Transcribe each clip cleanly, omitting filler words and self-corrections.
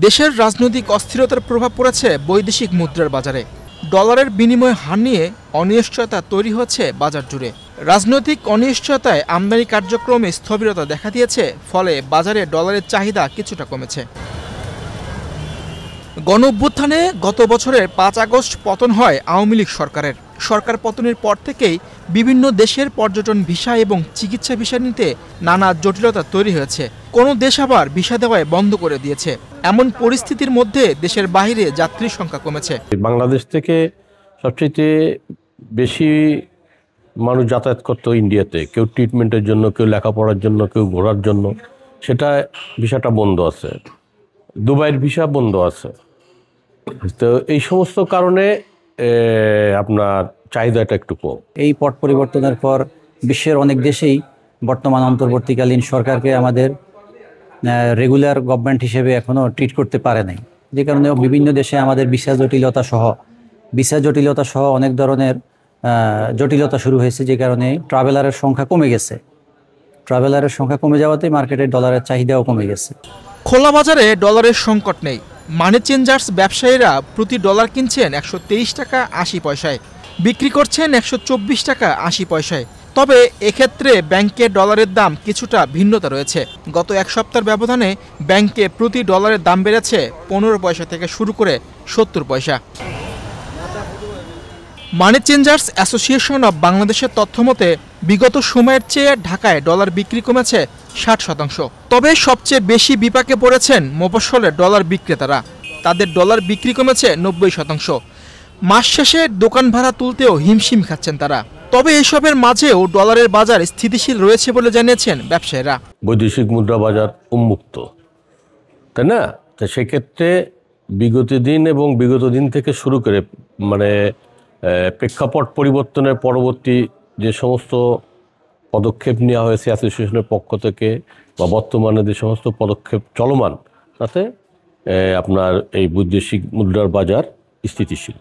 দেশের রাজনৈতিক অস্থিরতার প্রভাব পড়েছে বৈদেশিক মুদ্রার বাজারে। ডলারের বিনিময় হার নিয়ে অনিশ্চয়তা তৈরি হচ্ছে বাজার জুড়ে। রাজনৈতিক অনিশ্চয়তায় আমদানি কার্যক্রমে স্থবিরতা দেখা দিয়েছে, ফলে বাজারে ডলারের চাহিদা কিছুটা কমেছে। গণঅভ্যুত্থানে গত বছরের ৫ আগস্ট পতন হয় আওয়ামী লীগ সরকারের। সরকার পতনের পর থেকেই বিভিন্ন দেশের পর্যটন ভিসা এবং চিকিৎসা ভিসা নিতে নানা জটিলতা তৈরি হয়েছে। কোনো দেশ আবার ভিসা দেওয়ায় বন্ধ করে দিয়েছে। এমন পরিস্থিতির মধ্যে দেশের বাইরে যাত্রীর সংখ্যা কমেছে। বাংলাদেশ থেকে সবচেয়ে বেশি মানুষ যাতায়াত করতো ইন্ডিয়াতে, কেউ ট্রিটমেন্টের জন্য, কেউ লেখাপড়ার জন্য, কেউ ঘোরার জন্য। সেটা ভিসাটা বন্ধ আছে, দুবাইয়ের ভিসা বন্ধ আছে। তো এই সমস্ত কারণে আপনার চাহিদাটা একটু কম। এই পট পরিবর্তনের পর বিশ্বের অনেক দেশেই বর্তমান অন্তর্বর্তীকালীন সরকারকে আমাদের রেগুলার গভর্নমেন্ট হিসেবে এখনও ট্রিট করতে পারে নাই, যে কারণে বিভিন্ন দেশে আমাদের ভিসা জটিলতা সহ অনেক ধরনের জটিলতা শুরু হয়েছে, যে কারণে ট্রাভেলারের সংখ্যা কমে গেছে। ট্রাভেলারের সংখ্যা কমে যাওয়াতে মার্কেটে ডলারের চাহিদাও কমে গেছে। খোলা বাজারে ডলারের সংকট নেই। মানি চেঞ্জার্স ব্যবসায়ীরা প্রতি ডলার কিনছেন ১২৩ টাকা ৮০ পয়সায়, বিক্রি করছেন ১২৪ টাকা ৮০ পয়সায়। তবে এক্ষেত্রে ব্যাংকে ডলারের দাম কিছুটা ভিন্নতা রয়েছে। গত এক সপ্তাহের ব্যবধানে ব্যাংকে প্রতি ডলারের দাম বেড়েছে ১৫ পয়সা থেকে শুরু করে ৭০ পয়সা। মানি চেঞ্জার্স অ্যাসোসিয়েশন অব বাংলাদেশের তথ্যমতে বিগত সময়ের চেয়ে ঢাকায় ডলার বিক্রি কমেছে ৬০%। তবে সবচেয়ে বেশি বিপাকে পড়েছেন মফস্বলের ডলার বিক্রেতারা। তাদের ডলার বিক্রি কমেছে ৯০%। মাস শেষে দোকান ভাড়া তুলতেও হিমশিম খাচ্ছেন তারা। তবে এসবের মাঝেও ডলারের বাজার স্থিতিশীল রয়েছে বলে জানিয়েছেন ব্যবসায়ীরা। বৈদেশিক মুদ্রা বাজার উন্মুক্ত, তাই না? তো সেক্ষেত্রে বিগত দিন থেকে শুরু করে প্রেক্ষাপট পরিবর্তনের পরবর্তী যে সমস্ত পদক্ষেপ নেওয়া হয়েছে অ্যাসোসিয়েশনের পক্ষ থেকে, বা বর্তমানে যে সমস্ত পদক্ষেপ চলমান, তাতে আপনার এই বৈদেশিক মুদ্রার বাজার স্থিতিশীল।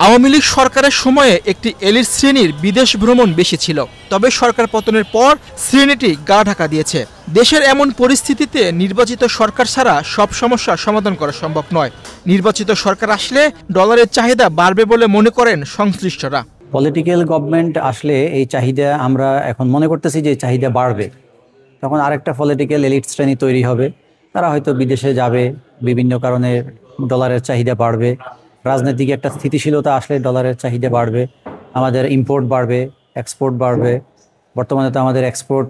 আওয়ামী লীগ সরকারের সময়ে একটি এলিট শ্রেণীর বিদেশ ভ্রমণ বেশি ছিল, তবে সরকার পতনের পর শ্রেণীটি গা ঢাকা দিয়েছে। দেশের এমন পরিস্থিতিতে নির্বাচিত সরকার ছাড়া সব সমস্যার সমাধান করা সম্ভব নয়। নির্বাচিত সরকার আসলে ডলারের চাহিদা বাড়বে বলে মনে করেন সংশ্লিষ্টরা। পলিটিক্যাল গভর্নমেন্ট আসলে এই চাহিদা, আমরা এখন মনে করতেছি যে চাহিদা বাড়বে। তখন আরেকটা পলিটিক্যাল এলিট শ্রেণী তৈরি হবে, তারা হয়তো বিদেশে যাবে, বিভিন্ন কারণে ডলারের চাহিদা বাড়বে। রাজনৈতিক একটা স্থিতিশীলতা আসলে ডলারের চাহিদা বাড়বে, আমাদের ইম্পোর্ট বাড়বে, এক্সপোর্ট বাড়বে। বর্তমানে তো আমাদের এক্সপোর্ট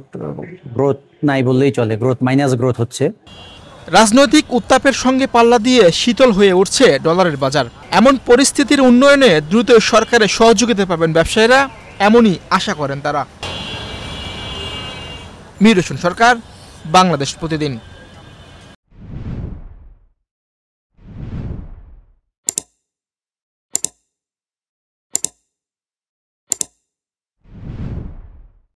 গ্রোথ নাই বললেই চলে, মাইনাস গ্রোথ হচ্ছে। রাজনৈতিক উত্তাপের সঙ্গে পাল্লা দিয়ে শীতল হয়ে উঠছে ডলারের বাজার। এমন পরিস্থিতির উন্নয়নে দ্রুত সরকারের সহযোগিতা পাবেন ব্যবসায়ীরা, এমনই আশা করেন তারা। মীর হোসেন সরকার, বাংলাদেশ প্রতিদিন।